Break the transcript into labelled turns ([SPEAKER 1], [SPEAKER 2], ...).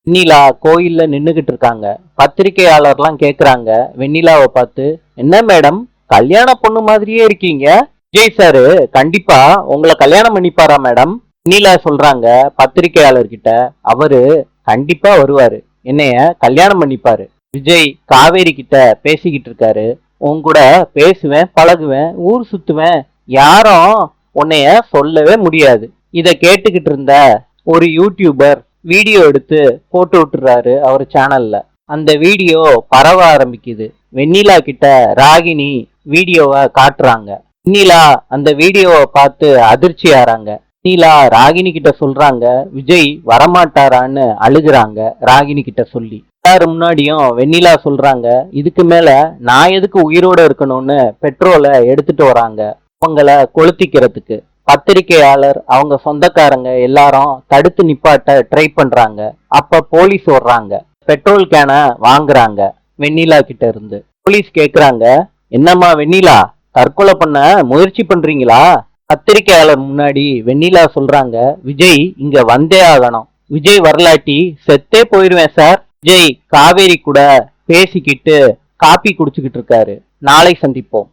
[SPEAKER 1] வெண்ணிலா கோயில்ல நின்னுகிட்டு இருக்காங்க. பத்திரிகையாளர்லாம் கேக்குறாங்க வெண்ணிலாவை பார்த்து, என்ன மேடம் கல்யாண பொண்ணு மாதிரியே இருக்கீங்க? விஜய் சாரு கண்டிப்பா உங்களை கல்யாணம் பண்ணிப்பாரா மேடம்? வெண்ணிலா சொல்றாங்க பத்திரிகையாளர்கிட்ட, அவரு கண்டிப்பா வருவாரு, என்னைய கல்யாணம் பண்ணிப்பாரு. விஜய் காவேரி கிட்ட பேசிக்கிட்டு இருக்காரு. உன் கூட பேசுவேன், பழகுவேன், ஊர் சுத்துவேன், யாரும் உன்னைய சொல்லவே முடியாது. இத கேட்டுக்கிட்டு இருந்த ஒரு யூடியூபர் வீடியோ எடுத்து போட்டு விட்டுறாரு அவர் சேனல்ல. அந்த வீடியோ பரவ ஆரம்பிக்குது. வெண்ணிலா கிட்ட ராகினி வீடியோவை காட்டுறாங்க. வெண்ணிலா அந்த வீடியோவை பார்த்து அதிர்ச்சி ஆறாங்க. வெண்ணிலா ராகினி கிட்ட சொல்றாங்க விஜய் வரமாட்டாரான்னு அழுகுறாங்க. ராகினி கிட்ட சொல்லி எல்லாரும் முன்னாடியும் வெண்ணிலா சொல்றாங்க, இதுக்கு மேல நான் எதுக்கு உயிரோட இருக்கணும்னு பெட்ரோலை எடுத்துட்டு வராங்க அவங்கள கொளுத்திக்கிறதுக்கு. பத்திரிகையாளர் அவங்க சொந்தக்காரங்க எல்லாரும் தடுத்து நிப்பாட்ட ட்ரை பண்றாங்க. அப்ப போலீஸ் வர்றாங்க. பெட்ரோல் கேனை வாங்குறாங்க வெண்ணிலா கிட்ட இருந்து. போலீஸ் கேக்குறாங்க, என்னம்மா வெண்ணிலா தற்கொலை பண்ண முயற்சி பண்றீங்களா? பத்திரிகையாளர் முன்னாடி வெண்ணிலா சொல்றாங்க, விஜய் இங்க வந்தே ஆகணும், விஜய் வரலாட்டி செத்தே போயிருவேன் சார். விஜய் காவேரி கூட பேசிக்கிட்டு காப்பி குடிச்சுக்கிட்டு இருக்காரு. நாளை சந்திப்போம்.